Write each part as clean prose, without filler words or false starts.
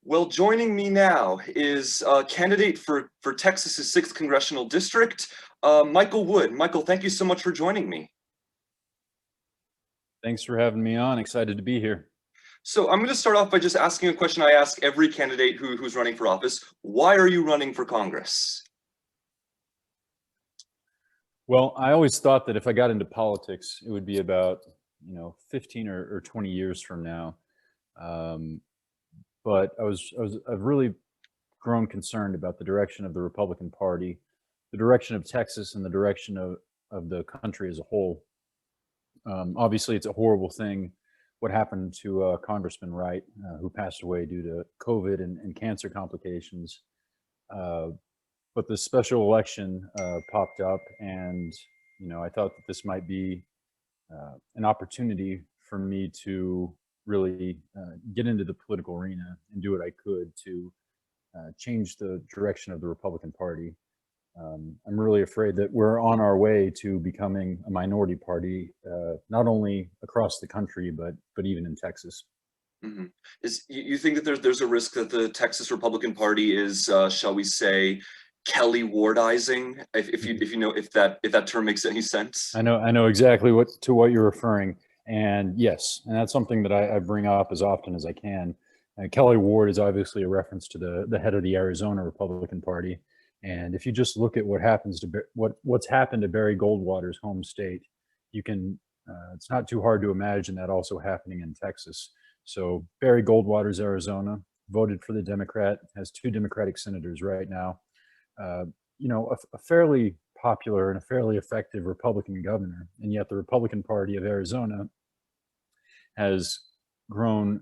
Well, joining me now is a candidate for Texas's 6th Congressional District, Michael Wood. Michael, thank you so much for joining me. Thanks for having me on. Excited to be here. So I'm going to start off by just asking a question I ask every candidate who's running for office. Why are you running for Congress? Well, I always thought that if I got into politics, it would be about 15 or 20 years from now. But I've really grown concerned about the direction of the Republican Party, the direction of Texas, and the direction of the country as a whole. Obviously, it's a horrible thing what happened to Congressman Wright, who passed away due to COVID and cancer complications. But the special election popped up, and I thought that this might be an opportunity for me to really get into the political arena and do what I could to change the direction of the Republican Party. I'm really afraid that we're on our way to becoming a minority party, not only across the country, but even in Texas. Mm-hmm. You think that there's a risk that the Texas Republican Party is, shall we say, Kelly Wardizing? If that term makes any sense. I know exactly what you're referring, and yes, and that's something that I bring up as often as I can. Kelly Ward is obviously a reference to the head of the Arizona Republican Party, and if you just look at what's happened to Barry Goldwater's home state, you can it's not too hard to imagine that also happening in Texas. So Barry Goldwater's Arizona voted for the Democrat, has 2 Democratic senators right now. A fairly popular and a fairly effective Republican governor, and yet the Republican Party of Arizona has grown,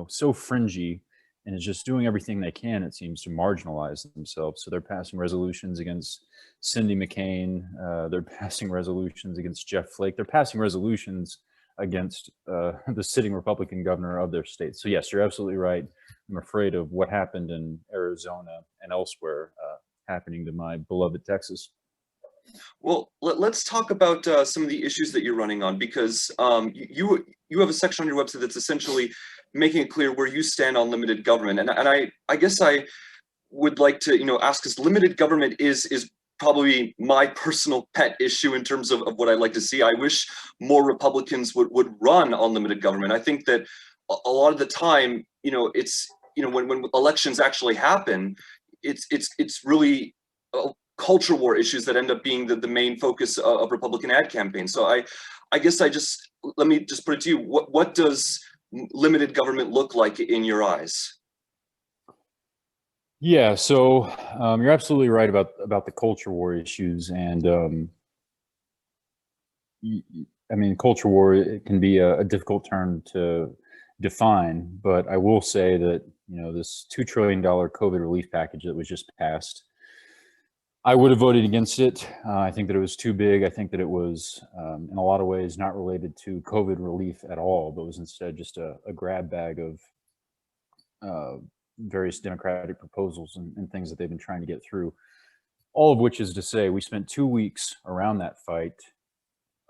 so fringy and is just doing everything they can, it seems, to marginalize themselves. So they're passing resolutions against Cindy McCain. They're passing resolutions against Jeff Flake. They're passing resolutions against the sitting Republican governor of their state. So yes, you're absolutely right. I'm afraid of what happened in Arizona and elsewhere happening to my beloved Texas. Well, let's talk about some of the issues that you're running on, because you have a section on your website that's essentially making it clear where you stand on limited government, and I guess I would like to ask, because limited government is probably my personal pet issue in terms of what I'd like to see. I wish more Republicans would run on limited government. I think that a lot of the time, it's when elections actually happen, it's really culture war issues that end up being the main focus of Republican ad campaigns. So I guess let me just put it to you. What does limited government look like in your eyes? Yeah, so you're absolutely right about the culture war issues, and I mean, culture war, it can be a difficult term to define, but I will say that this $2 trillion COVID relief package that was just passed, I would have voted against it. I think that it was too big. I think that it was, in a lot of ways, not related to COVID relief at all, but was instead just a grab bag of various Democratic proposals and things that they've been trying to get through. All of which is to say, we spent 2 weeks around that fight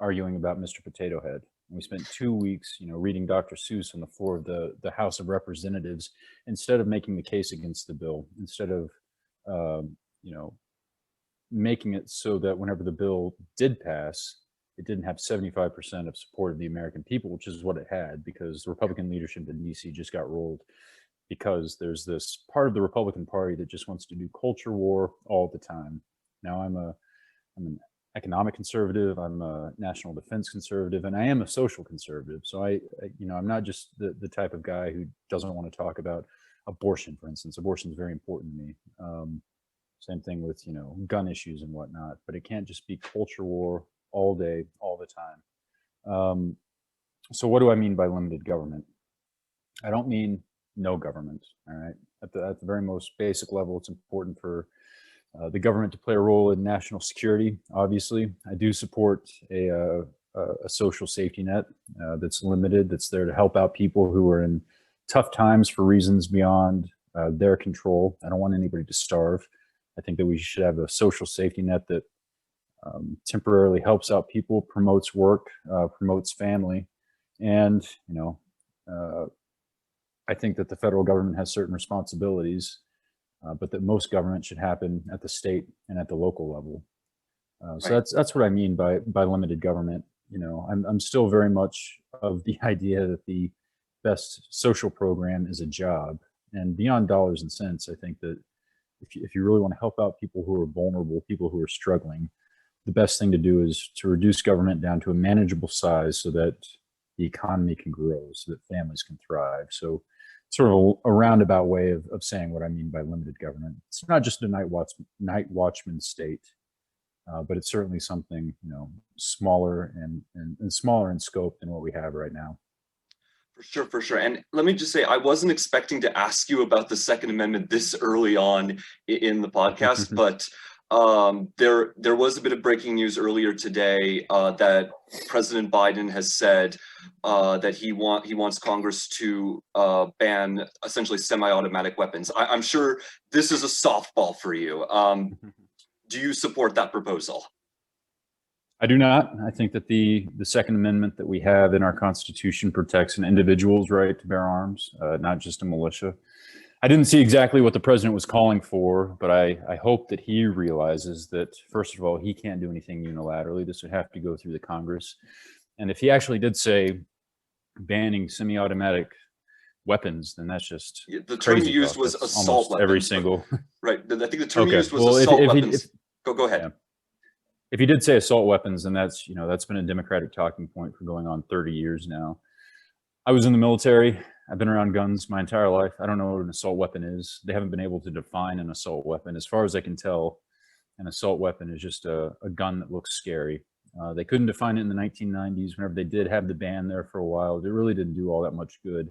arguing about Mr. Potato Head. And we spent 2 weeks, reading Dr. Seuss on the floor of the House of Representatives instead of making the case against the bill, instead of, making it so that whenever the bill did pass, it didn't have 75% of support of the American people, which is what it had, because the Republican leadership in DC just got rolled, because there's this part of the Republican Party that just wants to do culture war all the time. Now, I'm an economic conservative, I'm a national defense conservative, and I am a social conservative. So I'm not just the type of guy who doesn't want to talk about abortion, for instance. Abortion is very important to me. Same thing with, gun issues and whatnot, but it can't just be culture war all day, all the time. So what do I mean by limited government? I don't mean no government, all right? At the very most basic level, it's important for the government to play a role in national security. Obviously, I do support a social safety net that's limited, that's there to help out people who are in tough times for reasons beyond their control. I don't want anybody to starve. I think that we should have a social safety net that temporarily helps out people, promotes work, promotes family, and I think that the federal government has certain responsibilities, but that most government should happen at the state and at the local level. So Right. that's what I mean by limited government. You know, I'm still very much of the idea that the best social program is a job, and beyond dollars and cents, I think that if you really want to help out people who are vulnerable, people who are struggling, the best thing to do is to reduce government down to a manageable size so that the economy can grow, so that families can thrive. So sort of a roundabout way of saying what I mean by limited government. It's not just a night watchman state, but it's certainly something, you know, smaller and smaller in scope than what we have right now. For sure, for sure. And let me just say, I wasn't expecting to ask you about the Second Amendment this early on in the podcast, but there was a bit of breaking news earlier today that President Biden has said that he wants Congress to ban essentially semi-automatic weapons. I'm sure this is a softball for you. Do you support that proposal? I do not. I think that the Second Amendment that we have in our Constitution protects an individual's right to bear arms, not just a militia. I didn't see exactly what the president was calling for, but I hope that he realizes that, first of all, he can't do anything unilaterally. This would have to go through the Congress. And if he actually did say banning semi-automatic weapons, then that's just The term crazy you used talk. was That's assault almost weapons. every single. Right. I think the term you Okay. used was Well, assault weapons. Go ahead. Yeah. If he did say assault weapons, then that's, you know, that's been a Democratic talking point for going on 30 years now. I was in the military. I've been around guns my entire life. I don't know what an assault weapon is. They haven't been able to define an assault weapon. As far as I can tell, an assault weapon is just a gun that looks scary. They couldn't define it in the 1990s. Whenever they did have the ban there for a while, it really didn't do all that much good.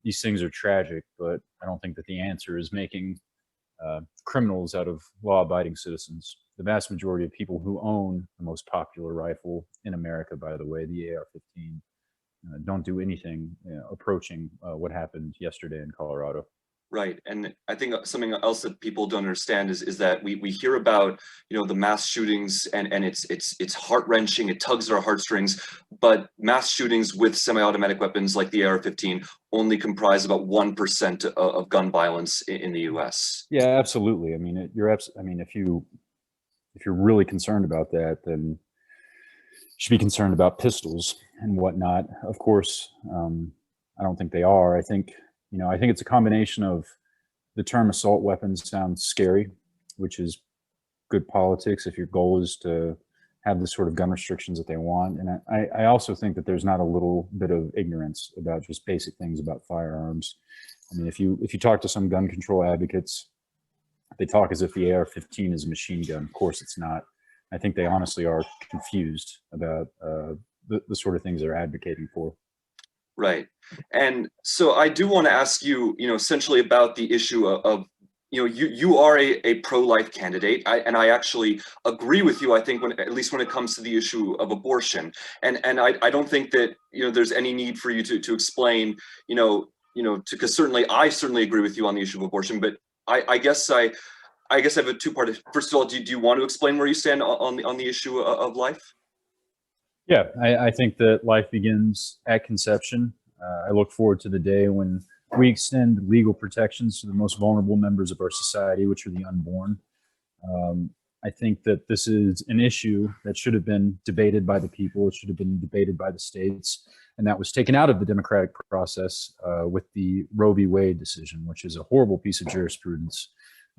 These things are tragic, but I don't think that the answer is making criminals out of law-abiding citizens. The vast majority of people who own the most popular rifle in America, by the way, the AR-15, don't do anything approaching what happened yesterday in Colorado. Right. And I think something else that people don't understand is that we hear about, you know, the mass shootings and it's heart-wrenching, it tugs at our heartstrings, but mass shootings with semi-automatic weapons like the AR-15 only comprise about 1% of gun violence in the US. Yeah, absolutely. I mean, if you're really concerned about that, then you should be concerned about pistols and whatnot. Of course, I don't think they are. I think it's a combination of the term assault weapons sounds scary, which is good politics if your goal is to have the sort of gun restrictions that they want. And I also think that there's not a little bit of ignorance about just basic things about firearms. I mean, if you talk to some gun control advocates, they talk as if the AR-15 is a machine gun. Of course, it's not. I think they honestly are confused about the sort of things they're advocating for. Right. And so I do want to ask you, you know, essentially about the issue of you know, you are a pro-life candidate, and I actually agree with you. I think at least when it comes to the issue of abortion, and I don't think that, you know, there's any need for you to explain, because certainly I certainly agree with you on the issue of abortion, but I guess I have a two-part. First of all, do you want to explain where you stand on the issue of life? Yeah, I think that life begins at conception. I look forward to the day when we extend legal protections to the most vulnerable members of our society, which are the unborn. I think that this is an issue that should have been debated by the people. It should have been debated by the states. And that was taken out of the democratic process with the Roe v. Wade decision, which is a horrible piece of jurisprudence.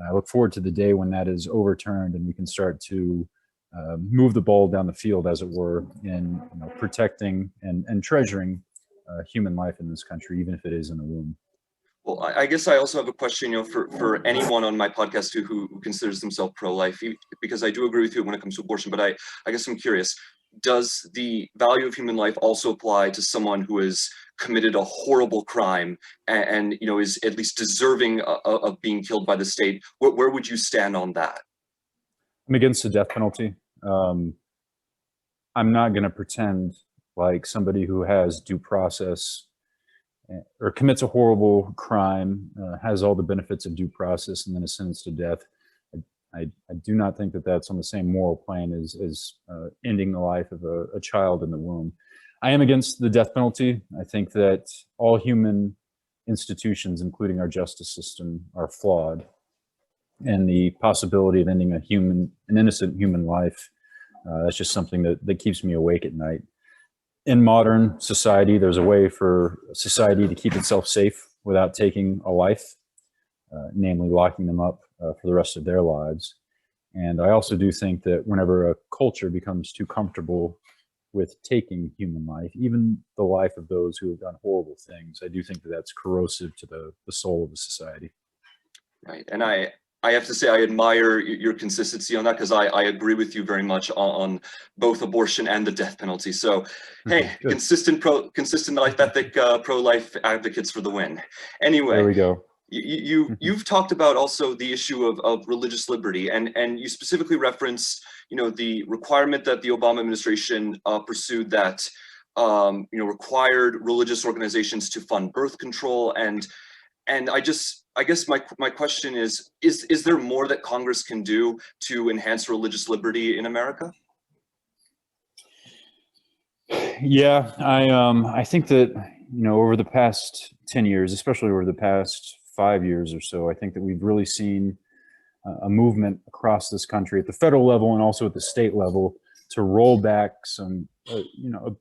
I look forward to the day when that is overturned and we can start to move the ball down the field, as it were, in protecting and treasuring human life in this country, even if it is in the womb. Well, I guess I also have a question, for anyone on my podcast who considers themselves pro-life, because I do agree with you when it comes to abortion, but I guess I'm curious, does the value of human life also apply to someone who has committed a horrible crime and is at least deserving of being killed by the state? Where would you stand on that? I'm against the death penalty. I'm not going to pretend like somebody who has due process or commits a horrible crime has all the benefits of due process and then is sentenced to death. I do not think that that's on the same moral plane as ending the life of a child in the womb. I am against the death penalty. I think that all human institutions, including our justice system, are flawed, and the possibility of ending an innocent human life, that's just something that keeps me awake at night. In modern society, there's a way for society to keep itself safe without taking a life, namely locking them up for the rest of their lives. And I also do think that whenever a culture becomes too comfortable with taking human life, even the life of those who have done horrible things, I do think that that's corrosive to the soul of the society. Right. And I have to say, I admire your consistency on that, because I agree with you very much on both abortion and the death penalty. So, hey, consistent life ethic, pro-life advocates for the win. Anyway, there we go. You've talked about also the issue of religious liberty, and you specifically reference, the requirement that the Obama administration pursued that, required religious organizations to fund birth control. And I guess my question is there more that Congress can do to enhance religious liberty in America? Yeah, I think that, over the past 10 years, especially over the past 5 years or so, I think that we've really seen a movement across this country at the federal level and also at the state level to roll back some,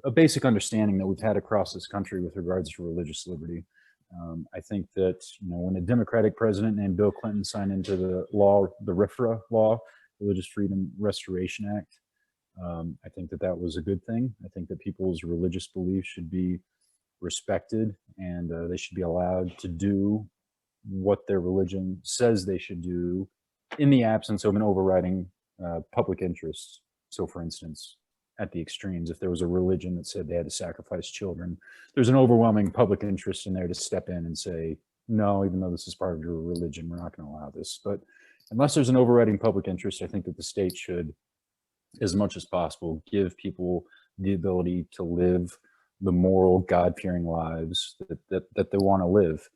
a basic understanding that we've had across this country with regards to religious liberty. I think that, when a Democratic president named Bill Clinton signed into the law, the RFRA law, Religious Freedom Restoration Act, I think that was a good thing. I think that people's religious beliefs should be respected, and they should be allowed to do what their religion says they should do in the absence of an overriding public interest. So, for instance, at the extremes, if there was a religion that said they had to sacrifice children, there's an overwhelming public interest in there to step in and say, no, even though this is part of your religion, we're not going to allow this. But unless there's an overriding public interest, I think that the state should, as much as possible, give people the ability to live the moral, God-fearing lives that they want to live.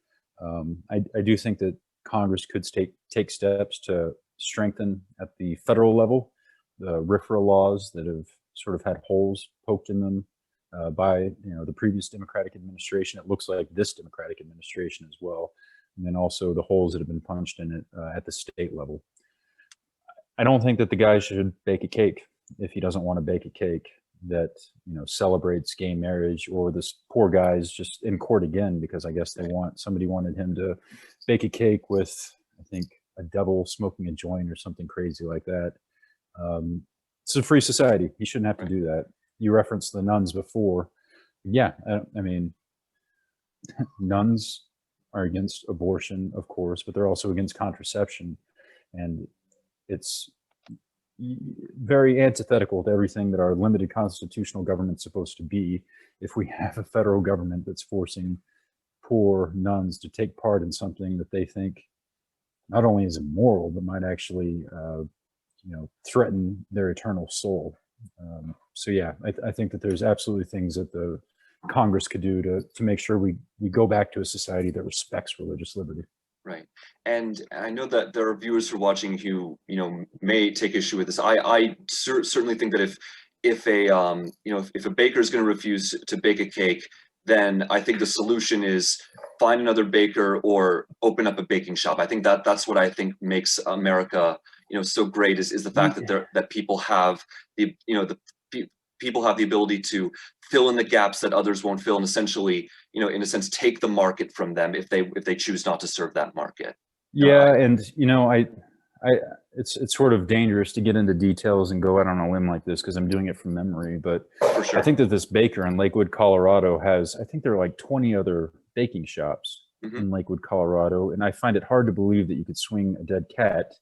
I do think that Congress could take steps to strengthen at the federal level the RFRA laws that have sort of had holes poked in them by the previous Democratic administration. It looks like this Democratic administration as well, and then also the holes that have been punched in it at the state level. I don't think that the guy should bake a cake if he doesn't want to bake a cake that celebrates gay marriage, or this poor guy's just in court again because I guess somebody wanted him to bake a cake with, I think, a devil smoking a joint or something crazy like that. It's a free society. He shouldn't have to do that. You referenced the nuns before. Yeah, I mean, nuns are against abortion, of course, but they're also against contraception, and it's very antithetical to everything that our limited constitutional government's supposed to be if we have a federal government that's forcing poor nuns to take part in something that they think not only is immoral, but might actually threaten their eternal soul. So yeah, I think that there's absolutely things that the Congress could do to make sure we go back to a society that respects religious liberty. Right. And I know that there are viewers who are watching who, may take issue with this. I certainly think that if a baker is going to refuse to bake a cake, then I think the solution is find another baker or open up a baking shop. I think that's what I think makes America, so great is the fact that people have people have the ability to fill in the gaps that others won't fill, and essentially, in a sense, take the market from them if they choose not to serve that market. Yeah, and it's sort of dangerous to get into details and go out on a limb like this because I'm doing it from memory. But for sure, I think that this baker in Lakewood, Colorado, has, I think there are like 20 other baking shops in Lakewood, Colorado, and I find it hard to believe that you could swing a dead cat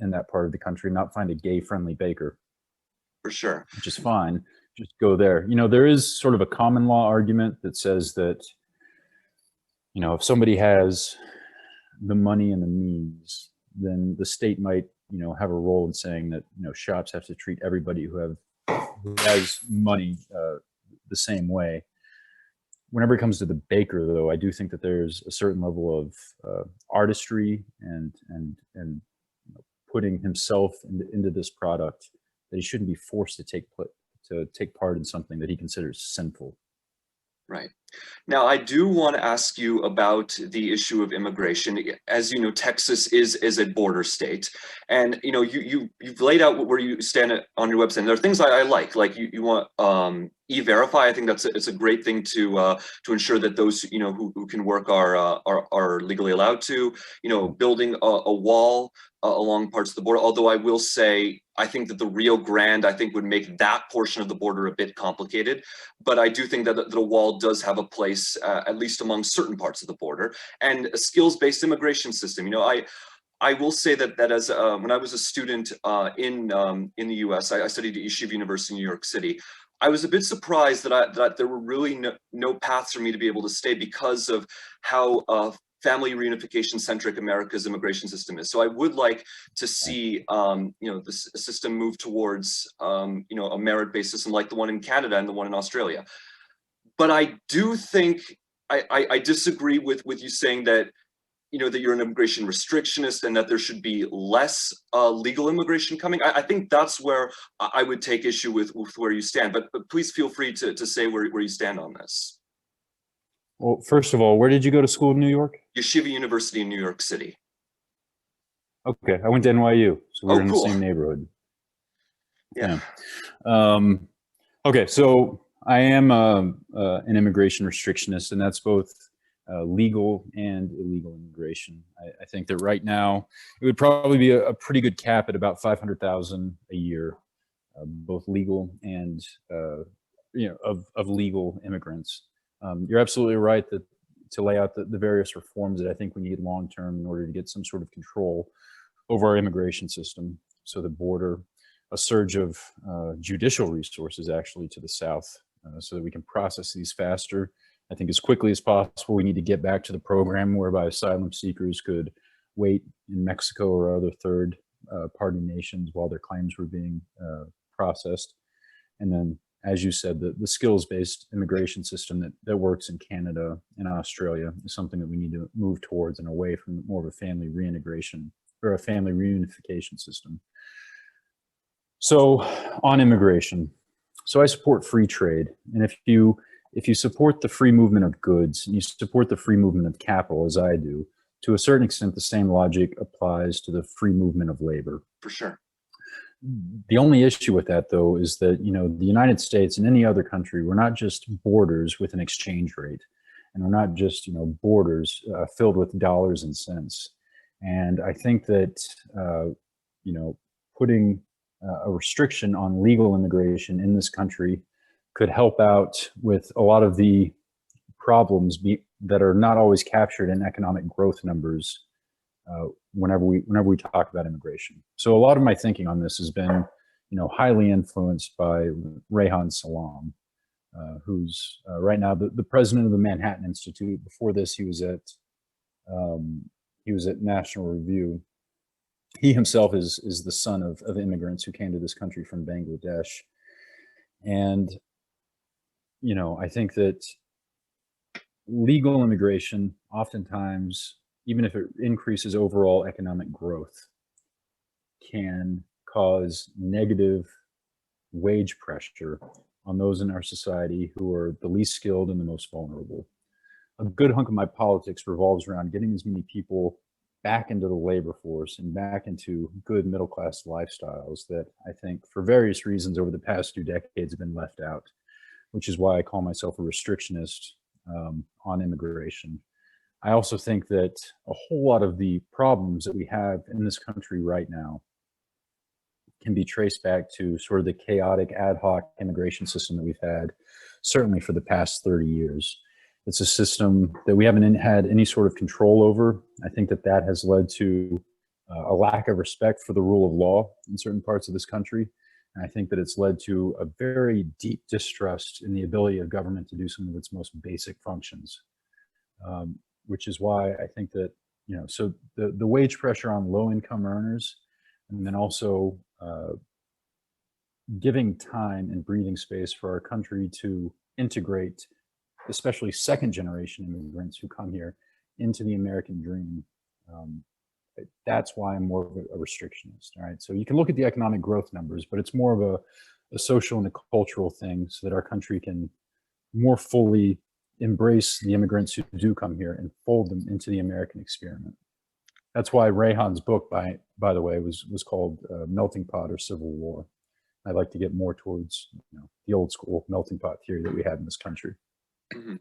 in that part of the country and not find a gay-friendly baker. For sure. Which is fine. Just go there. There is sort of a common law argument that says that, if somebody has the money and the means, then the state might, have a role in saying that, shops have to treat everybody who has money the same way. Whenever it comes to the baker, though, I do think that there's a certain level of artistry and putting himself into this product that he shouldn't be forced to take part in something that he considers sinful. Right. Now, I do want to ask you about the issue of immigration. As you know, Texas is a border state, and you've laid out where you stand on your website. And there are things I like you want e-verify. I think it's a great thing to ensure that those who can work are legally allowed to. Building a wall along parts of the border. Although I will say, I think that the Rio Grande, I think, would make that portion of the border a bit complicated. But I do think that the wall does have a place, at least among certain parts of the border, and a skills-based immigration system. I will say that as when I was a student in the U.S., I studied at Yeshiva University in New York City. I was a bit surprised that there were really no paths for me to be able to stay because of how family reunification centric America's immigration system is. So I would like to see the system move towards a merit-based system like the one in Canada and the one in Australia. But I do think I disagree with you saying that that you're an immigration restrictionist and that there should be less legal immigration coming. I think that's where I would take issue with where you stand. But please feel free to say where you stand on this. Well, first of all, where did you go to school in New York? Yeshiva University in New York City. Okay, I went to NYU, so we're in cool. the same neighborhood. Yeah. Okay, so I am an immigration restrictionist, and that's both legal and illegal immigration. I think that right now it would probably be a pretty good cap at about 500,000 a year, both legal and of legal immigrants. You're absolutely right that to lay out the various reforms that I think we need long term in order to get some sort of control over our immigration system. So the border, a surge of judicial resources actually to the south, so that we can process these faster. I think as quickly as possible, we need to get back to the program whereby asylum seekers could wait in Mexico or other third party nations while their claims were being processed. And then, as you said, the skills-based immigration system that works in Canada and Australia is something that we need to move towards and away from more of a family reintegration or a family reunification system. So on immigration, so I support free trade. And if you support the free movement of goods and you support the free movement of capital, as I do, to a certain extent, the same logic applies to the free movement of labor. For sure. The only issue with that, though, is that, the United States and any other country, we're not just borders with an exchange rate, and we're not just, borders filled with dollars and cents. And I think that, putting a restriction on legal immigration in this country could help out with a lot of the problems that are not always captured in economic growth numbers whenever we talk about immigration. So a lot of my thinking on this has been, highly influenced by Rehan Salam, who's right now the president of the Manhattan Institute. Before this, he was at National Review. He himself is the son of immigrants who came to this country from Bangladesh. And, I think that legal immigration oftentimes, even if it increases overall economic growth, can cause negative wage pressure on those in our society who are the least skilled and the most vulnerable. A good hunk of my politics revolves around getting as many people back into the labor force and back into good middle-class lifestyles that I think for various reasons over the past 2 decades have been left out, which is why I call myself a restrictionist on immigration. I also think that a whole lot of the problems that we have in this country right now can be traced back to sort of the chaotic ad hoc immigration system that we've had, certainly for the past 30 years. It's a system that we haven't had any sort of control over. I think that has led to a lack of respect for the rule of law in certain parts of this country. And I think that it's led to a very deep distrust in the ability of government to do some of its most basic functions, which is why I think that, so the wage pressure on low income earners, and then also giving time and breathing space for our country to integrate especially second generation immigrants who come here into the American dream. That's why I'm more of a restrictionist. All right. So you can look at the economic growth numbers, but it's more of a social and a cultural thing so that our country can more fully embrace the immigrants who do come here and fold them into the American experiment. That's why Rayhan's book, by the way, was called Melting Pot or Civil War. I'd like to get more towards the old school melting pot theory that we had in this country. Mhm.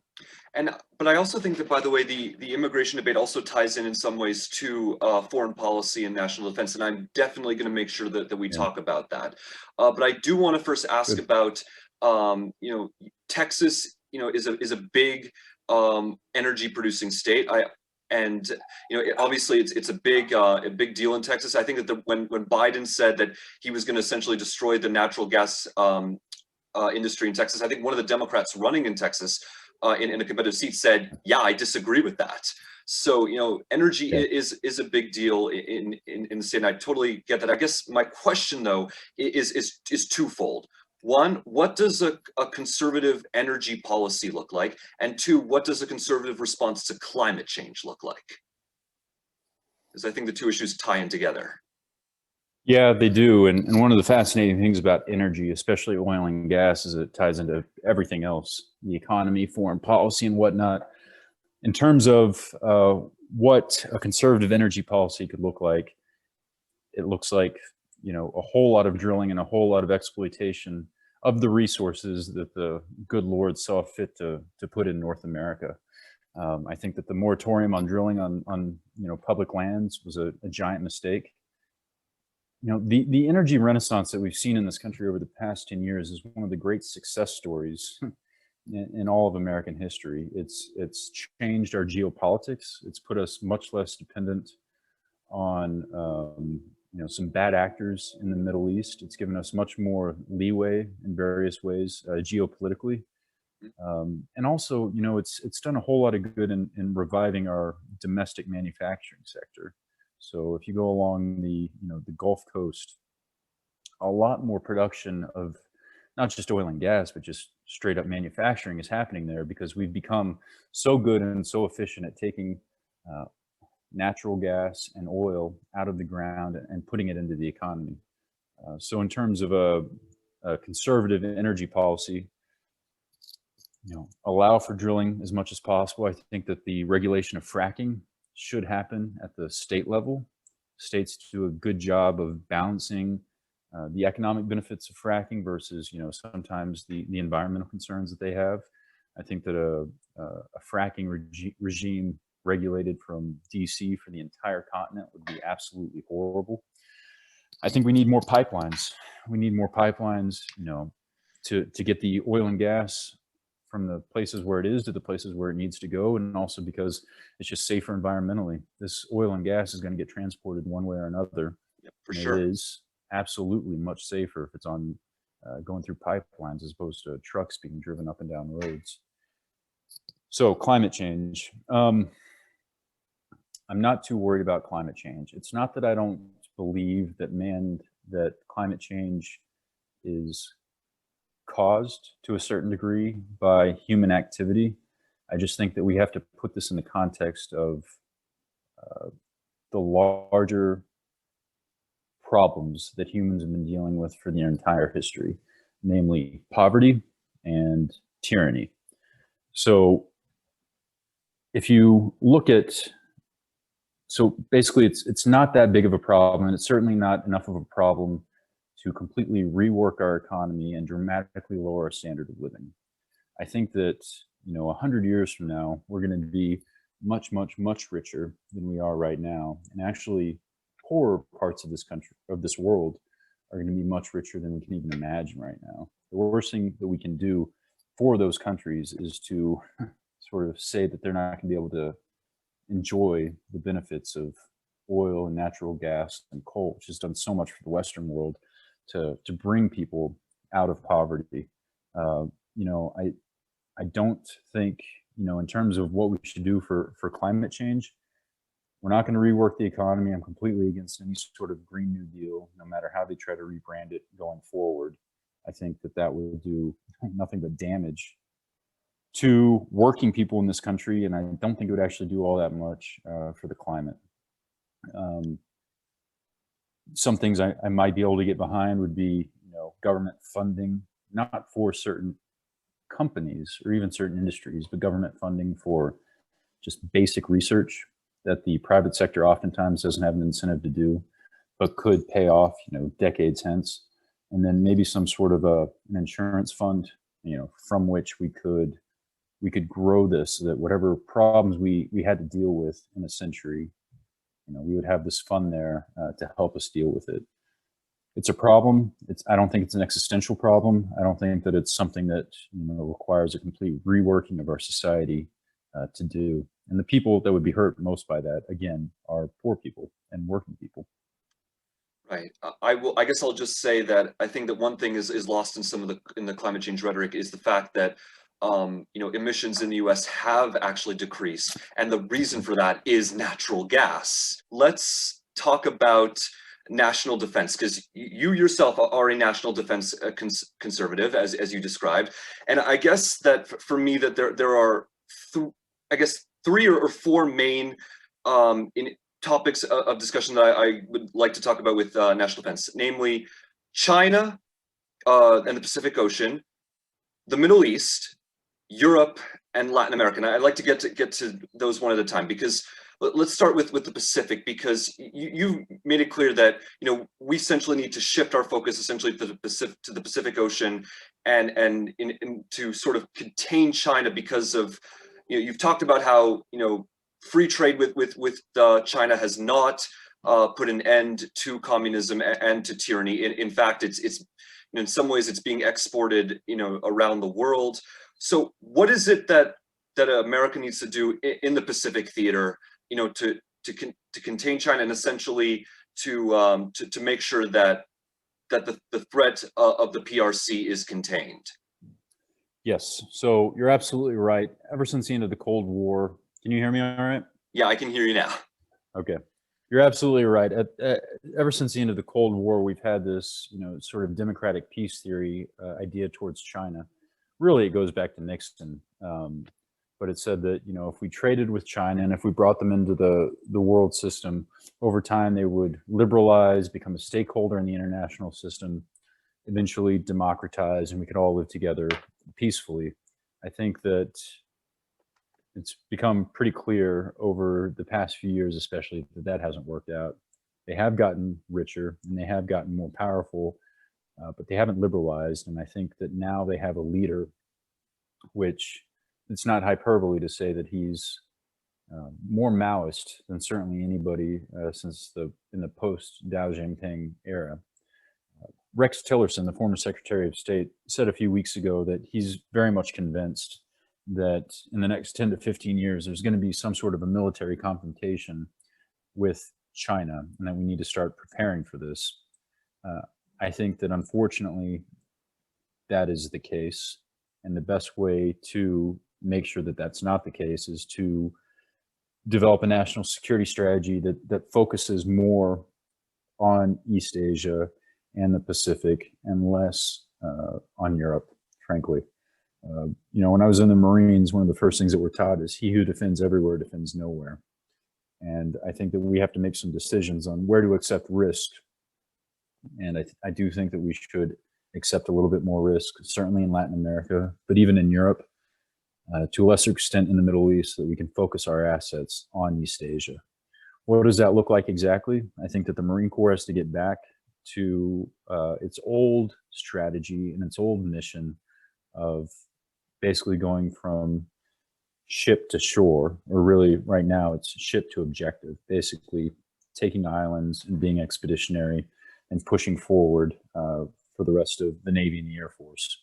But I also think that, by the way, the immigration debate also ties in some ways to foreign policy and national defense, and I'm definitely going to make sure that we Yeah. talk about that. But I do want to first ask Good. about, Texas, is a big energy producing state. Obviously it's a big deal in Texas. I think that when Biden said that he was going to essentially destroy the natural gas industry in Texas, I think one of the Democrats running in Texas in a competitive seat said, "Yeah, I disagree with that." So energy Yeah. is a big deal in the state, and I totally get that. I guess my question though is twofold. One, what does a conservative energy policy look like? And two, what does a conservative response to climate change look like? Because I think the two issues tie in together. Yeah, they do. And one of the fascinating things about energy, especially oil and gas, is it ties into everything else, the economy, foreign policy, and whatnot. In terms of what a conservative energy policy could look like, it looks like a whole lot of drilling and a whole lot of exploitation of the resources that the good Lord saw fit to put in North America. I think that the moratorium on drilling on public lands was a giant mistake. The energy renaissance that we've seen in this country over the past 10 years is one of the great success stories in all of American history. It's changed our geopolitics. It's put us much less dependent on some bad actors in the Middle East. It's given us much more leeway in various ways geopolitically. And also, it's done a whole lot of good in reviving our domestic manufacturing sector. So if you go along the Gulf Coast, a lot more production of not just oil and gas, but just straight up manufacturing is happening there because we've become so good and so efficient at taking natural gas and oil out of the ground and putting it into the economy. So in terms of a conservative energy policy, allow for drilling as much as possible. I think that the regulation of fracking should happen at the state level. States do a good job of balancing the economic benefits of fracking versus, sometimes the environmental concerns that they have. I think that a fracking regime regulated from DC for the entire continent would be absolutely horrible. I think we need more pipelines. We need more pipelines, to get the oil and gas from the places where it is to the places where it needs to go, and also because it's just safer environmentally. This oil and gas is going to get transported one way or another. Yep, for and sure. It is absolutely much safer if it's on going through pipelines as opposed to trucks being driven up and down roads. So climate change. I'm not too worried about climate change. It's not that I don't believe that climate change is caused to a certain degree by human activity. I just think that we have to put this in the context of the larger problems that humans have been dealing with for their entire history, namely poverty and tyranny. So if you look at, so basically it's not that big of a problem, and it's certainly not enough of a problem to completely rework our economy and dramatically lower our standard of living. I think that 100 years from now, we're going to be much, much, much richer than we are right now, and actually poorer parts of this country, of this world, are going to be much richer than we can even imagine right now. The worst thing that we can do for those countries is to sort of say that they're not going to be able to enjoy the benefits of oil and natural gas and coal, which has done so much for the Western world to bring people out of poverty. I don't think, in terms of what we should do for climate change, we're not going to rework the economy. I'm completely against any sort of Green New Deal, no matter how they try to rebrand it going forward. I think that will do nothing but damage to working people in this country, and I don't think it would actually do all that much for the climate. Some things I might be able to get behind would be, government funding, not for certain companies or even certain industries, but government funding for just basic research that the private sector oftentimes doesn't have an incentive to do, but could pay off, decades hence. And then maybe some sort of an insurance fund, from which we could grow this so that whatever problems we had to deal with in a century, we would have this fund there to help us deal with it. It's a problem. I don't think it's an existential problem. I don't think that it's something that requires a complete reworking of our society to do. And the people that would be hurt most by that, again, are poor people and working people. Right. I guess I'll just say that I think that one thing is lost in some of the climate change rhetoric is the fact that emissions in the US have actually decreased, and the reason for that is natural gas. Let's talk about national defense, because you yourself are a national defense conservative, as you described, and I guess that for me that there are three or four main topics of discussion that I would like to talk about with national defense, namely China and the Pacific Ocean, the Middle East, Europe, and Latin America. And I'd like to get to those one at a time, because let's start with the Pacific, because you made it clear that we essentially need to shift our focus essentially to the Pacific Ocean and to sort of contain China, because of you've talked about how free trade with China has not put an end to communism and to tyranny. In fact, it's in some ways it's being exported around the world. So what is it that America needs to do in the Pacific theater, to contain China and essentially to make sure that the threat of the PRC is contained? Yes, so you're absolutely right. Ever since the end of the Cold War, can you hear me all right? Yeah, I can hear you now. Okay. You're absolutely right. Ever since the end of the Cold War, we've had this, sort of democratic peace theory idea towards China. Really, it goes back to Nixon. But it said that, if we traded with China and if we brought them into the world system, over time they would liberalize, become a stakeholder in the international system, eventually democratize, and we could all live together peacefully. I think that it's become pretty clear over the past few years, especially, that hasn't worked out. They have gotten richer and they have gotten more powerful, but they haven't liberalized. And I think that now they have a leader, which it's not hyperbole to say that he's more Maoist than certainly anybody since in the post Dao Jinping era. Rex Tillerson, the former Secretary of State, said a few weeks ago that he's very much convinced that in the next 10 to 15 years, there's going to be some sort of a military confrontation with China, and that we need to start preparing for this. I think that unfortunately, that is the case. And the best way to make sure that that's not the case is to develop a national security strategy that focuses more on East Asia and the Pacific and less on Europe, frankly. When I was in the Marines, one of the first things that we're taught is he who defends everywhere defends nowhere. And I think that we have to make some decisions on where to accept risk. And I do think that we should accept a little bit more risk, certainly in Latin America, but even in Europe, to a lesser extent in the Middle East, so that we can focus our assets on East Asia. What does that look like exactly? I think that the Marine Corps has to get back to its old strategy and its old mission of basically going from ship to shore, or really right now it's ship to objective, basically taking islands and being expeditionary and pushing forward for the rest of the Navy and the Air Force.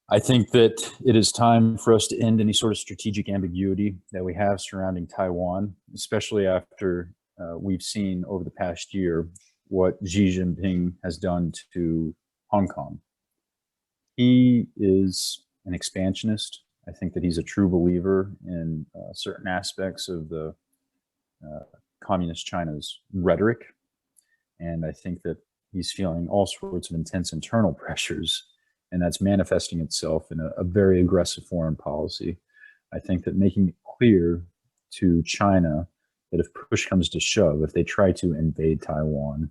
I think that it is time for us to end any sort of strategic ambiguity that we have surrounding Taiwan, especially after we've seen over the past year what Xi Jinping has done to Hong Kong. He is an expansionist. I think that he's a true believer in certain aspects of the communist China's rhetoric. And I think that he's feeling all sorts of intense internal pressures, and that's manifesting itself in a very aggressive foreign policy. I think that making it clear to China that if push comes to shove, if they try to invade Taiwan,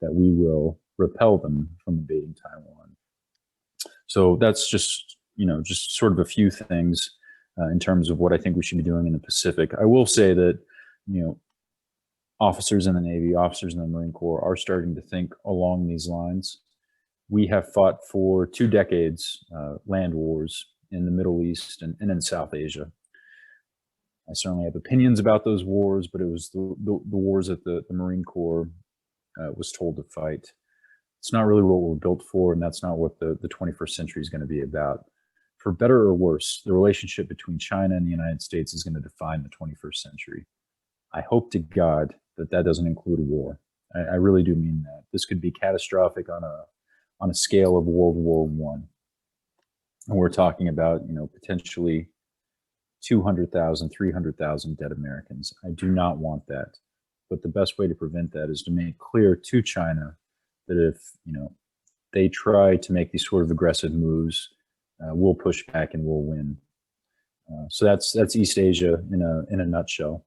that we will repel them from invading Taiwan. So that's just just sort of a few things in terms of what I think we should be doing in the Pacific. I will say that, officers in the Navy, officers in the Marine Corps are starting to think along these lines. We have fought for 2 decades land wars in the Middle East and in South Asia. I certainly have opinions about those wars, but it was the wars that the Marine Corps was told to fight. It's not really what we're built for, and that's not what the 21st century is going to be about. For better or worse, the relationship between China and the United States is going to define the 21st century. I hope to God that doesn't include a war. I really do mean that. This could be catastrophic on a scale of World War I. And we're talking about, potentially 200,000, 300,000 dead Americans. I do not want that. But the best way to prevent that is to make clear to China that if, they try to make these sort of aggressive moves, we'll push back and we'll win. So that's East Asia in a nutshell.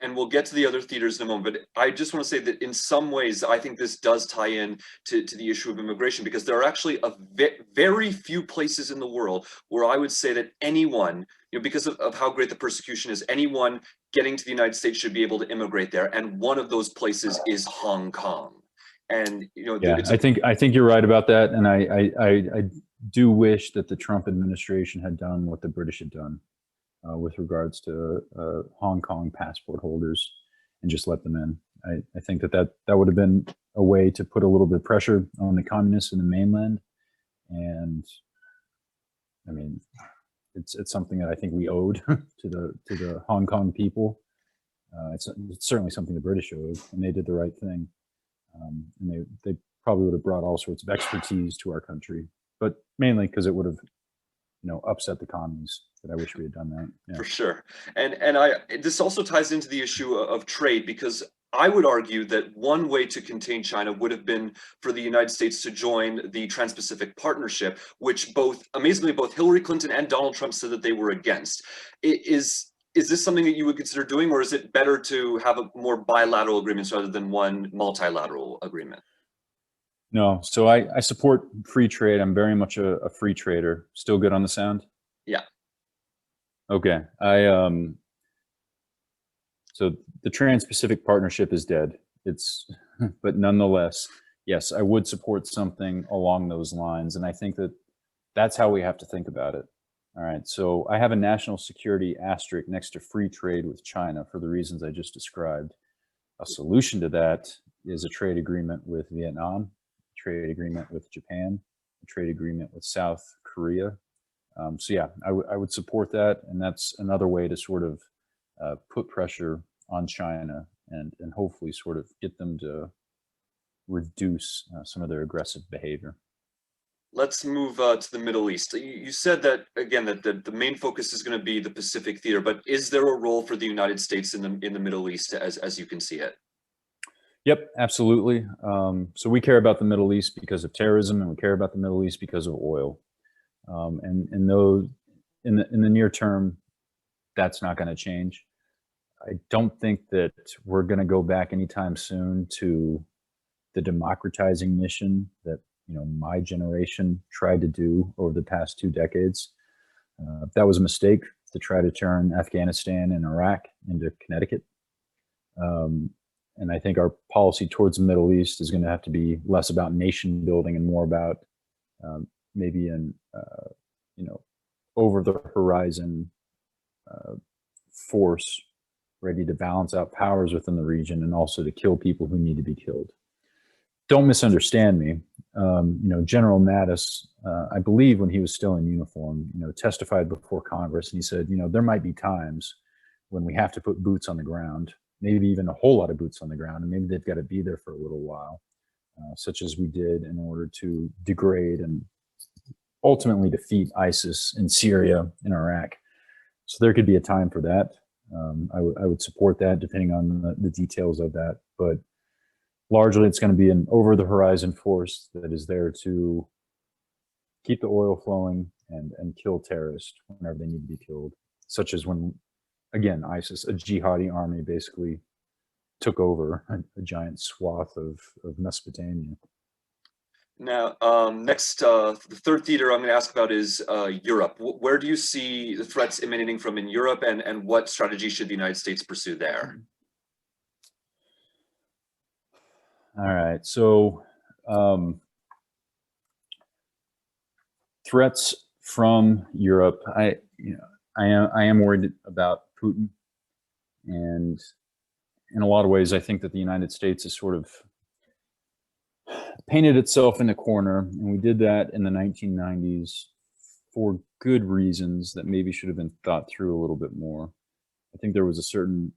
And we'll get to the other theaters in a moment, but I just want to say that in some ways, I think this does tie in to the issue of immigration, because there are actually very few places in the world where I would say that anyone, because of how great the persecution is, anyone getting to the United States should be able to immigrate there. And one of those places is Hong Kong. And, yeah, I think you're right about that. And I do wish that the Trump administration had done what the British had done. With regards to Hong Kong passport holders and just let them in. I think that would have been a way to put a little bit of pressure on the communists in the mainland. And I mean, it's something that I think we owed to the Hong Kong people. It's certainly something the British owed, and they did the right thing. And they probably would have brought all sorts of expertise to our country, but mainly because it would have upset the commies. That I wish we had done that. Yeah. For sure. And this also ties into the issue of trade, because I would argue that one way to contain China would have been for the United States to join the Trans-Pacific Partnership, which amazingly, both Hillary Clinton and Donald Trump said that they were against. Is this something that you would consider doing, or is it better to have a more bilateral agreements rather than one multilateral agreement? No, so I support free trade. I'm very much a free trader. Still good on the sound? Yeah. Okay. So the Trans-Pacific Partnership is dead. But nonetheless, yes, I would support something along those lines. And I think that's how we have to think about it. All right. So I have a national security asterisk next to free trade with China for the reasons I just described. A solution to that is a trade agreement with Vietnam, a trade agreement with Japan, a trade agreement with South Korea. So yeah, I would support that, and that's another way to sort of put pressure on China and hopefully sort of get them to reduce some of their aggressive behavior. Let's move to the Middle East. You said that, again, that the main focus is going to be the Pacific theater, but is there a role for the United States in the Middle East as you can see it? Yep, absolutely. So we care about the Middle East because of terrorism, and we care about the Middle East because of oil. And those in the near term, that's not going to change. I don't think that we're going to go back anytime soon to the democratizing mission that my generation tried to do over the past 2 decades. That was a mistake to try to turn Afghanistan and Iraq into Connecticut. And I think our policy towards the Middle East is going to have to be less about nation building and more about maybe an over the horizon force ready to balance out powers within the region and also to kill people who need to be killed. Don't misunderstand me. General Mattis, I believe when he was still in uniform, testified before Congress, and he said, there might be times when we have to put boots on the ground, maybe even a whole lot of boots on the ground, and maybe they've got to be there for a little while, such as we did in order to degrade and ultimately defeat ISIS in Syria and Iraq. So there could be a time for that. I would support that depending on the details of that. But largely it's going to be an over the horizon force that is there to keep the oil flowing and kill terrorists whenever they need to be killed, such as when, again, ISIS, a jihadi army, basically took over a giant swath of Mesopotamia. Now, next, the third theater I'm going to ask about is Europe. Where do you see the threats emanating from in Europe, and what strategy should the United States pursue there? All right. So threats from Europe. I am worried about Putin, and in a lot of ways, I think that the United States has sort of painted itself in a corner, and we did that in the 1990s for good reasons that maybe should have been thought through a little bit more. I think there was a certain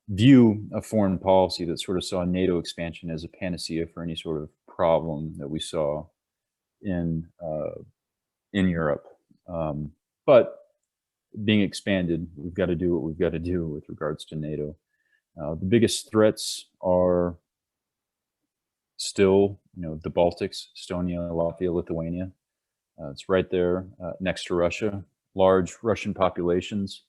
view of foreign policy that sort of saw NATO expansion as a panacea for any sort of problem that we saw in Europe. But being expanded, we've got to do what we've got to do with regards to NATO. The biggest threats are still, the Baltics, Estonia, Latvia, Lithuania. It's right there next to Russia, large Russian populations.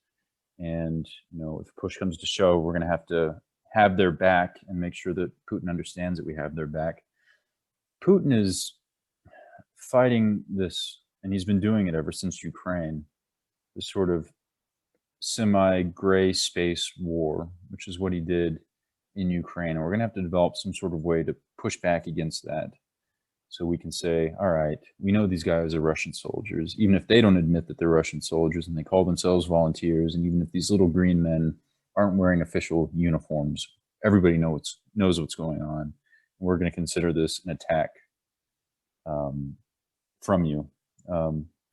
And, if push comes to shove, we're going to have their back and make sure that Putin understands that we have their back. Putin is fighting this, and he's been doing it ever since Ukraine, this sort of semi-gray space war, which is what he did in Ukraine. And we're going to have to develop some sort of way to push back against that. So we can say, all right, we know these guys are Russian soldiers, even if they don't admit that they're Russian soldiers and they call themselves volunteers. And even if these little green men aren't wearing official uniforms, everybody knows what's going on. And we're going to consider this an attack from you.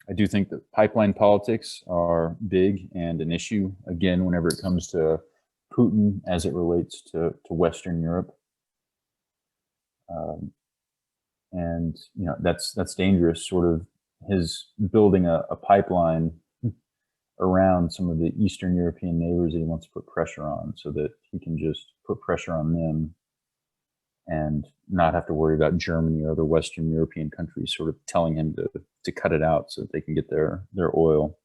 I do think that pipeline politics are big and an issue, again, whenever it comes to Putin as it relates to Western Europe. And that's dangerous, sort of his building a pipeline around some of the Eastern European neighbors that he wants to put pressure on, so that he can just put pressure on them and not have to worry about Germany or other Western European countries sort of telling him to cut it out so that they can get their oil.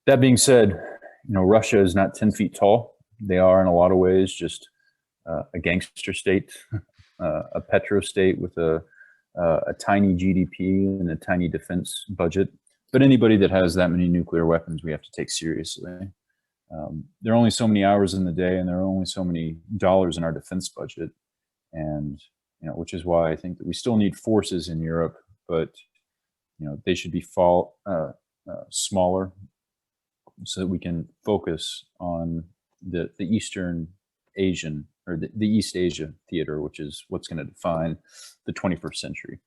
That being said, Russia is not 10 feet tall. They are in a lot of ways just a gangster state, a petro state with a tiny GDP and a tiny defense budget. But anybody that has that many nuclear weapons, we have to take seriously. There are only so many hours in the day, and there are only so many dollars in our defense budget. And, which is why I think that we still need forces in Europe, but, they should be smaller so that we can focus on the Eastern Asian, or the East Asia theater, which is what's going to define the 21st century.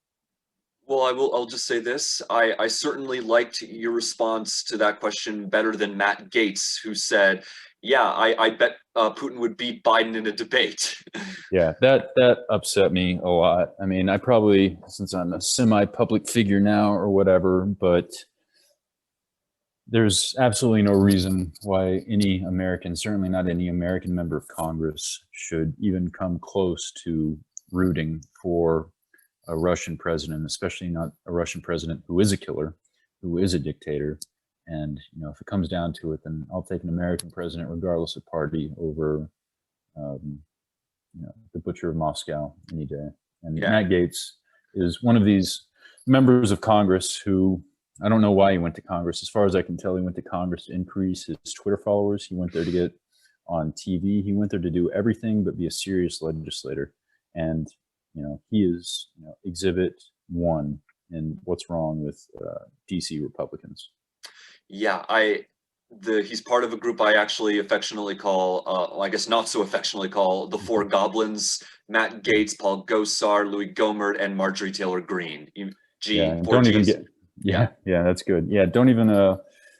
Well, I'll just say this. I certainly liked your response to that question better than Matt Gaetz, who said, yeah, I bet Putin would beat Biden in a debate. Yeah, that upset me a lot. I mean, I probably, since I'm a semi-public figure now or whatever, but there's absolutely no reason why any American, certainly not any American member of Congress, should even come close to rooting for a Russian president, especially not a Russian president who is a killer, who is a dictator. And, if it comes down to it, then I'll take an American president, regardless of party, over, the butcher of Moscow any day. And yeah. Matt Gaetz is one of these members of Congress who, I don't know why he went to Congress. As far as I can tell, he went to Congress to increase his Twitter followers. He went there to get on TV. He went there to do everything but be a serious legislator. And, he is exhibit one in what's wrong with DC Republicans. Yeah, he's part of a group I actually affectionately call, I guess not so affectionately call, the Four Goblins: Matt Gaetz, Paul Gosar, Louis Gohmert, and Marjorie Taylor Greene. Don't even get. Yeah, that's good. Yeah, don't even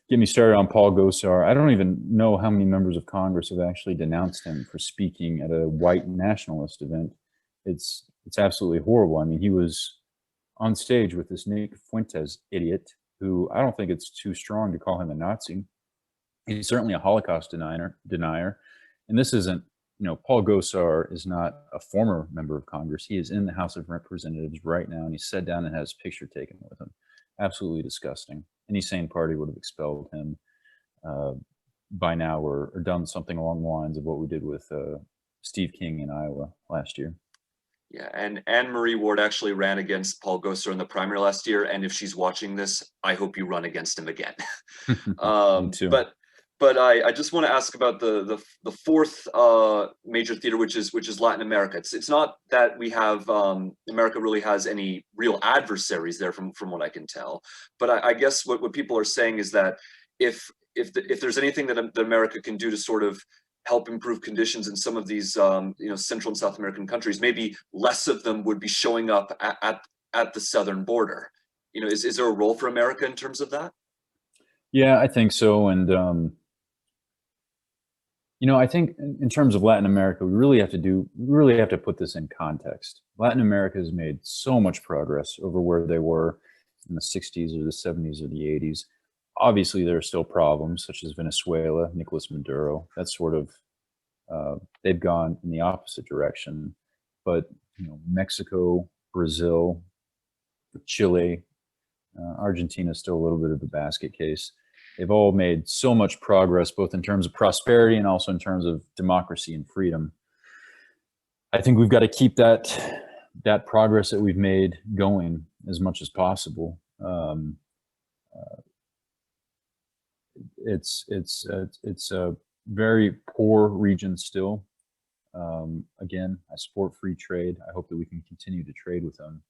get me started on Paul Gosar. I don't even know how many members of Congress have actually denounced him for speaking at a white nationalist event. It's absolutely horrible. I mean, he was on stage with this Nick Fuentes idiot, who I don't think it's too strong to call him a Nazi. He's certainly a Holocaust denier. And this isn't, Paul Gosar is not a former member of Congress. He is in the House of Representatives right now, and he sat down and has a picture taken with him. Absolutely disgusting. Any sane party would have expelled him by now, or done something along the lines of what we did with Steve King in Iowa last year. Yeah, and Anne Marie Ward actually ran against Paul Gosar in the primary last year, and if she's watching this, I hope you run against him again. Me too. But I just want to ask about the fourth major theater, which is Latin America. It's not that we have America really has any real adversaries there from what I can tell, but I guess what people are saying is that if there's anything that America can do to sort of help improve conditions in some of these Central and South American countries, maybe less of them would be showing up at the southern border. Is there a role for America in terms of that? Yeah, I think so. And I think in terms of Latin America, we really have to put this in context. Latin America has made so much progress over where they were in the 60s or the 70s or the 80s. Obviously, there are still problems, such as Venezuela, Nicolas Maduro. That's sort of they've gone in the opposite direction. But Mexico, Brazil, Chile, Argentina is still a little bit of a basket case. They've all made so much progress, both in terms of prosperity and also in terms of democracy and freedom. I think we've got to keep that progress that we've made going as much as possible. It's a very poor region still. Again, I support free trade. I hope that we can continue to trade with them.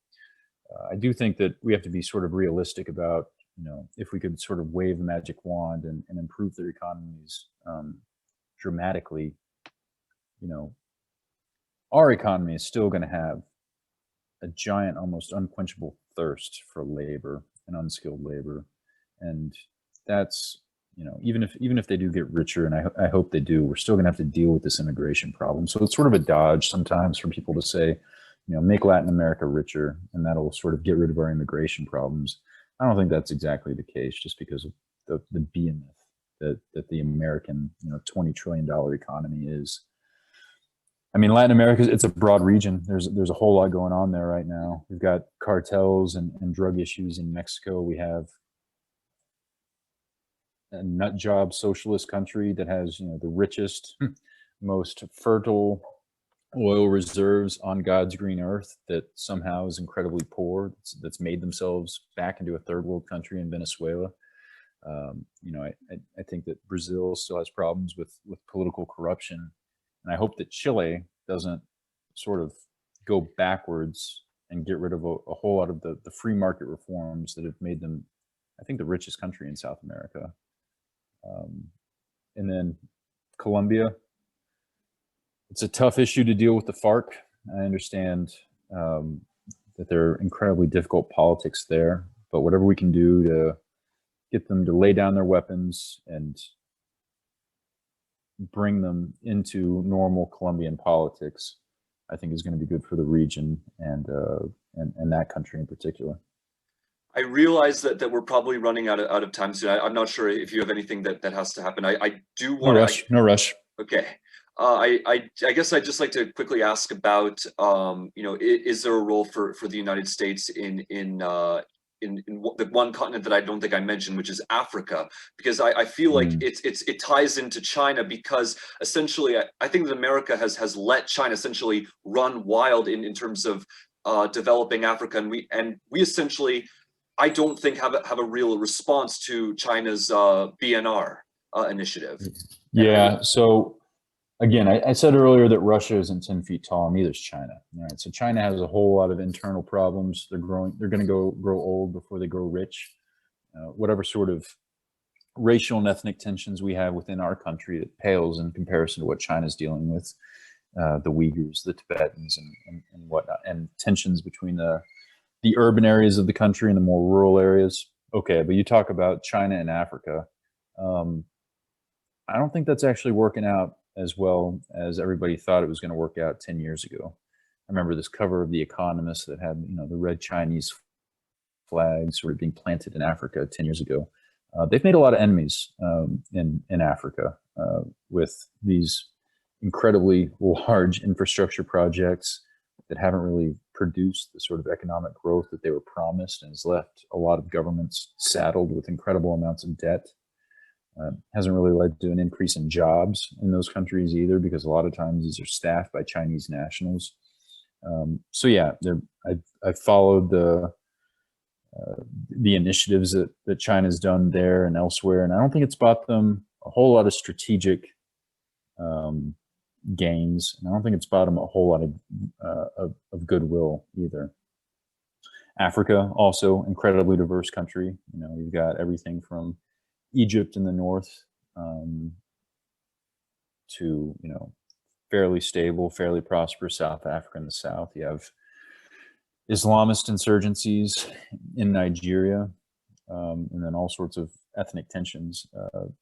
I do think that we have to be sort of realistic about, if we could sort of wave a magic wand and improve their economies dramatically, our economy is still going to have a giant, almost unquenchable thirst for labor and unskilled labor. And that's, even if they do get richer, and I hope they do, we're still going to have to deal with this immigration problem. So it's sort of a dodge sometimes for people to say, make Latin America richer, and that'll sort of get rid of our immigration problems. I don't think that's exactly the case, just because of the behemoth that the American, $20 trillion economy is. I mean, Latin America, it's a broad region. There's a whole lot going on there right now. We've got cartels and drug issues in Mexico. We have a nut job socialist country that has, the richest, most fertile oil reserves on God's green earth, that somehow is incredibly poor, that's made themselves back into a third world country in Venezuela. I think that Brazil still has problems with political corruption. And I hope that Chile doesn't sort of go backwards and get rid of a whole lot of the free market reforms that have made them, I think, the richest country in South America. And then Colombia, it's a tough issue to deal with the FARC. I understand that there are incredibly difficult politics there, but whatever we can do to get them to lay down their weapons and bring them into normal Colombian politics, I think is going to be good for the region and that country in particular. I realize that we're probably running out of time soon. I'm not sure if you have anything that has to happen. I do want to. No rush. Okay. I guess I'd just like to quickly ask about, is there a role for the United States in the one continent that I don't think I mentioned, which is Africa, because I feel like it ties into China, because essentially I think that America has let China essentially run wild in terms of developing Africa, and we essentially, I don't think have a real response to China's BNR initiative. Yeah. So again, I said earlier that Russia isn't 10 feet tall, and neither is China. All right. So China has a whole lot of internal problems. They're going to grow old before they grow rich. Whatever sort of racial and ethnic tensions we have within our country, that pales in comparison to what China's dealing with. The Uyghurs, the Tibetans, and whatnot, and tensions between the urban areas of the country and the more rural areas. Okay, but you talk about China and Africa. I don't think that's actually working out as well as everybody thought it was going to work out 10 years ago. I remember this cover of The Economist that had, the red Chinese flags sort of being planted in Africa 10 years ago. They've made a lot of enemies in Africa with these incredibly large infrastructure projects that haven't really produced the sort of economic growth that they were promised, and has left a lot of governments saddled with incredible amounts of debt. Hasn't really led to an increase in jobs in those countries either, because a lot of times these are staffed by Chinese nationals. So yeah, I've followed the initiatives that China's done there and elsewhere, and I don't think it's bought them a whole lot of strategic gains, and I don't think it's bought them a whole lot of goodwill either. Africa, also incredibly diverse country. You know, you've got everything from Egypt in the north to, you know, fairly stable, fairly prosperous South Africa in the south. You have Islamist insurgencies in Nigeria, and then all sorts of ethnic tensions,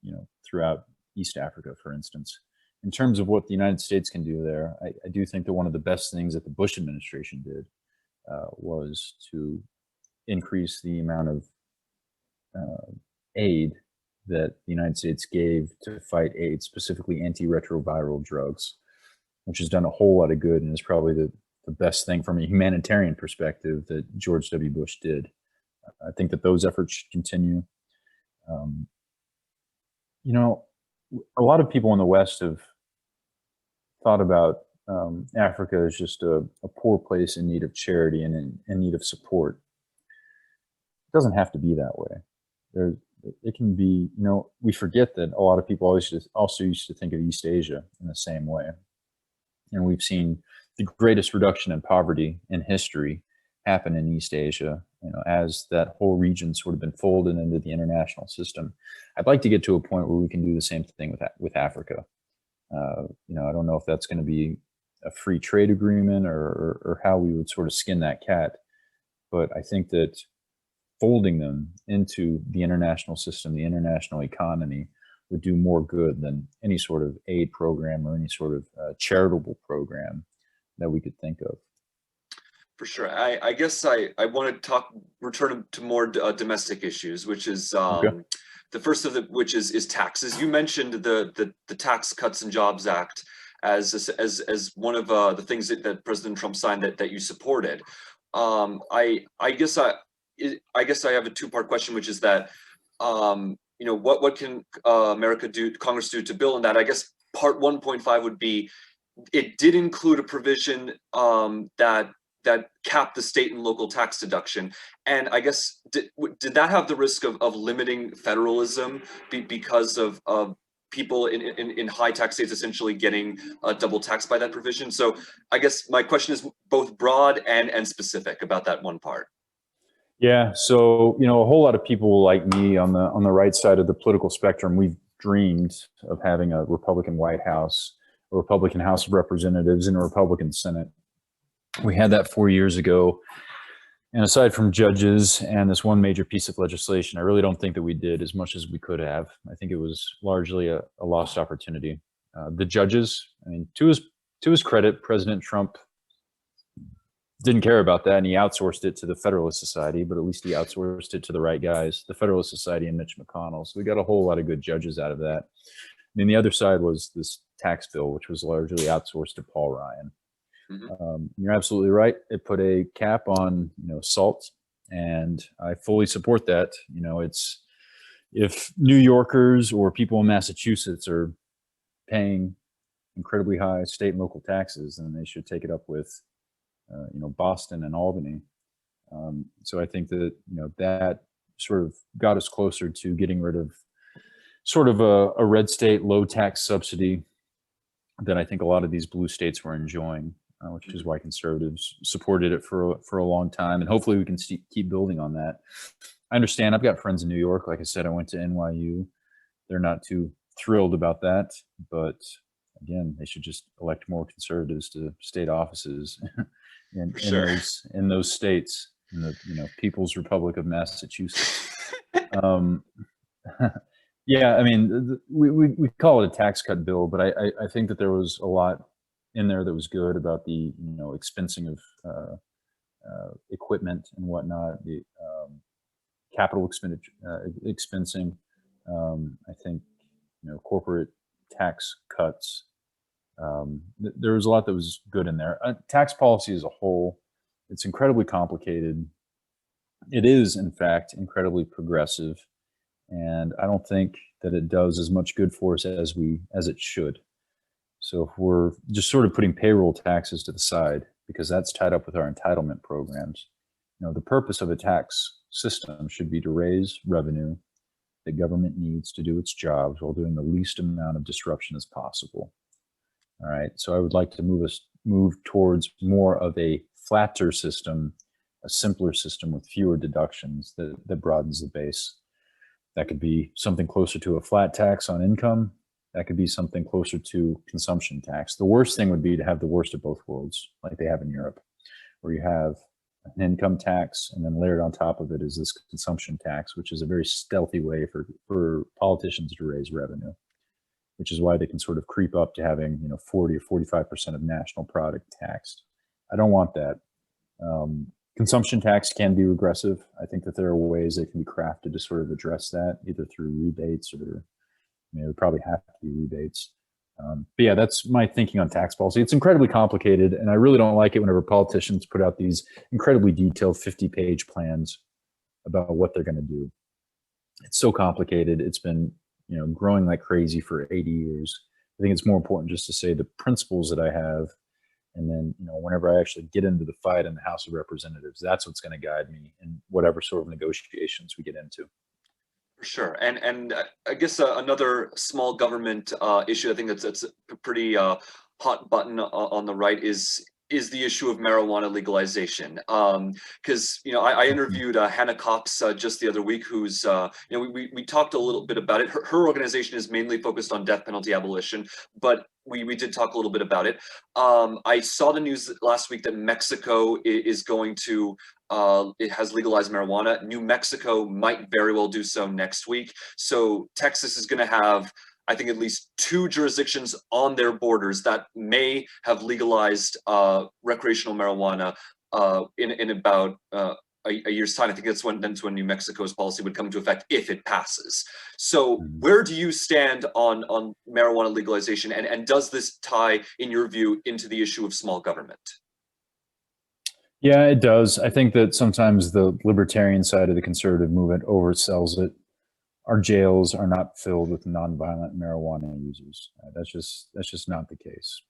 you know, throughout East Africa, for instance. In terms of what the United States can do there, I do think that one of the best things that the Bush administration did was to increase the amount of aid that the United States gave to fight AIDS, specifically antiretroviral drugs, which has done a whole lot of good and is probably the best thing from a humanitarian perspective that George W. Bush did. I think that those efforts should continue. You know, a lot of people in the West have thought about Africa as just a poor place in need of charity and in need of support. It doesn't have to be that way. It can be, you know, we forget that a lot of people also used to think of East Asia in the same way. And we've seen the greatest reduction in poverty in history happen in East Asia, you know, as that whole region sort of been folded into the international system. I'd like to get to a point where we can do the same thing with Africa. You know, I don't know if that's going to be a free trade agreement or how we would sort of skin that cat, but I think that folding them into the international system, the international economy, would do more good than any sort of aid program or any sort of charitable program that we could think of. For sure. I guess I want to return to more domestic issues, which is Okay. the first of which is taxes. You mentioned the Tax Cuts and Jobs Act as one of the things that President Trump signed that you supported. I guess I have a two-part question, which is that you know, what can Congress do to bill in that? I guess part 1.5 would be, it did include a provision that capped the state and local tax deduction. And I guess, did that have the risk of limiting federalism because of people in high tax states essentially getting double taxed by that provision? So I guess my question is both broad and specific about that one part. Yeah, so you know, a whole lot of people like me on the right side of the political spectrum, we've dreamed of having a Republican White House, a Republican House of Representatives, and a Republican Senate. We had that 4 years ago, and aside from judges and this one major piece of legislation, I really don't think that we did as much as we could have. I think it was largely a lost opportunity. The judges, I mean, to his credit, President Trump didn't care about that, and he outsourced it to the Federalist Society, but at least he outsourced it to the right guys, the Federalist Society and Mitch McConnell. So we got a whole lot of good judges out of that. I mean, the other side was this tax bill, which was largely outsourced to Paul Ryan. Mm-hmm. You're absolutely right. It put a cap on, you know, SALT, and I fully support that. You know, it's, if New Yorkers or people in Massachusetts are paying incredibly high state and local taxes, then they should take it up with you know, Boston and Albany. So I think that, you know, that sort of got us closer to getting rid of sort of a red state low tax subsidy that I think a lot of these blue states were enjoying, which is why conservatives supported it for a long time. And hopefully we can keep building on that. I understand. I've got friends in New York. Like I said, I went to NYU. They're not too thrilled about that, but again, they should just elect more conservatives to state offices in those states, in the, you know, People's Republic of Massachusetts. Yeah, I mean, we call it a tax cut bill, but I think that there was a lot in there that was good about the, you know, expensing of equipment and whatnot, the capital expenditure expensing. I think, you know, corporate tax cuts. There was a lot that was good in there. Tax policy as a whole, it's incredibly complicated. It is, in fact, incredibly progressive. and I don't think that it does as much good for us as it should. So if we're just sort of putting payroll taxes to the side, because that's tied up with our entitlement programs, the purpose of a tax system should be to raise revenue that government needs to do its jobs while doing the least amount of disruption as possible. All right, so I would like to move towards more of a flatter system, a simpler system with fewer deductions that broadens the base. That could be something closer to a flat tax on income. That could be something closer to consumption tax. The worst thing would be to have the worst of both worlds, like they have in Europe, where you have an income tax and then layered on top of it is this consumption tax, which is a very stealthy way for politicians to raise revenue, which is why they can sort of creep up to having 40 or 45% of national product taxed. I don't want that. Consumption tax can be regressive. I think that there are ways that can be crafted to sort of address that, either through rebates or it would probably have to be rebates. But yeah, that's my thinking on tax policy. It's incredibly complicated, and I really don't like it whenever politicians put out these incredibly detailed 50-page plans about what they're going to do. It's so complicated. It's been growing like crazy for 80 years. I think it's more important just to say the principles that I have, and then whenever I actually get into the fight in the House of Representatives, that's what's going to guide me in whatever sort of negotiations we get into. For sure. And I guess another small government issue, I think that's a pretty hot button on the right is the issue of marijuana legalization. Because I interviewed Hannah Cops just the other week, who's we talked a little bit about it. Her organization is mainly focused on death penalty abolition, but we did talk a little bit about it. I saw the news last week that Mexico is going to it has legalized marijuana. New Mexico might very well do so next week. So Texas is going to have, I think, at least 2 jurisdictions on their borders that may have legalized recreational marijuana in about a year's time. I think that's when New Mexico's policy would come into effect if it passes. So where do you stand on marijuana legalization, and does this tie, in your view, into the issue of small government? Yeah, it does. I think that sometimes the libertarian side of the conservative movement oversells it. Our jails are not filled with nonviolent marijuana users. That's just not the case.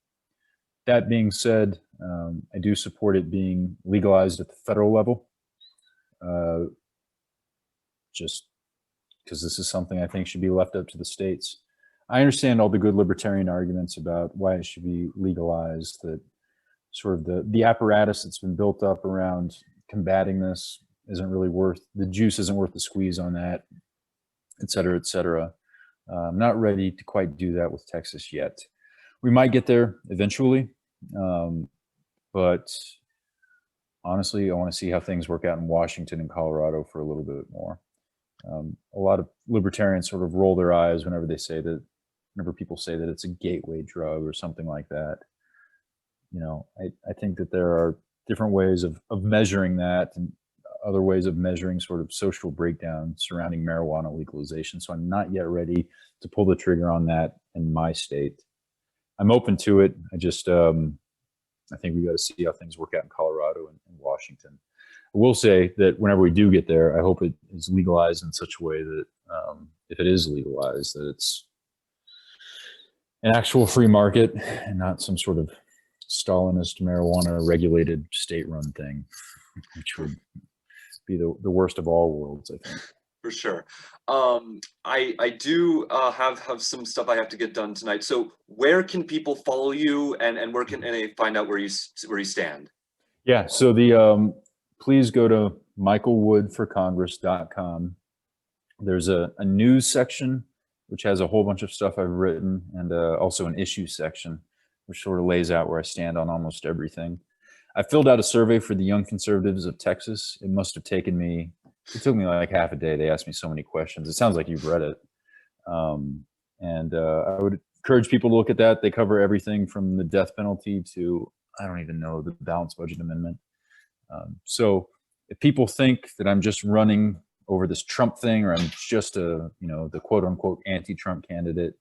That being said, I do support it being legalized at the federal level, just because this is something I think should be left up to the states. I understand all the good libertarian arguments about why it should be legalized, that sort of the apparatus that's been built up around combating this isn't really worth, the juice isn't worth the squeeze on that, et cetera, et cetera. I'm not ready to quite do that with Texas yet. We might get there eventually, but honestly, I want to see how things work out in Washington and Colorado for a little bit more. A lot of libertarians sort of roll their eyes whenever people say that it's a gateway drug or something like that. I think that there are different ways of measuring that, and other ways of measuring sort of social breakdown surrounding marijuana legalization. So I'm not yet ready to pull the trigger on that in my state. I'm open to it. I just, I think we got to see how things work out in Colorado and Washington. I will say that whenever we do get there, I hope it is legalized in such a way that if it is legalized, that it's an actual free market and not some sort of Stalinist marijuana regulated state-run thing, which would be the worst of all worlds, I think. For sure. I do have some stuff I have to get done tonight. So where can people follow you, and where can they find out where you stand? Yeah, so please go to michaelwoodforcongress.com. There's a news section which has a whole bunch of stuff I've written, and also an issue section which sort of lays out where I stand on almost everything. I filled out a survey for the Young Conservatives of Texas. It took me like half a day. They asked me so many questions. It sounds like you've read it. And I would encourage people to look at that. They cover everything from the death penalty to, I don't even know, the balanced budget amendment. So if people think that I'm just running over this Trump thing, or I'm just the quote unquote anti-Trump candidate,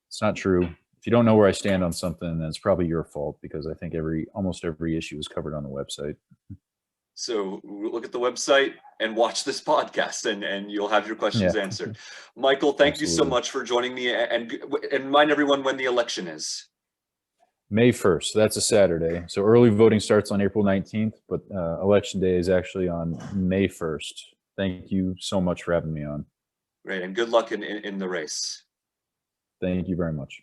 it's not true. If you don't know where I stand on something, then it's probably your fault, because I think almost every issue is covered on the website. So look at the website and watch this podcast, and you'll have your questions Yeah. answered. Michael, thank you so Absolutely. much for joining me, and remind everyone when the election is. May 1st, that's a Saturday. So early voting starts on April 19th, but election day is actually on May 1st. Thank you so much for having me on. Great, and good luck in the race. Thank you very much.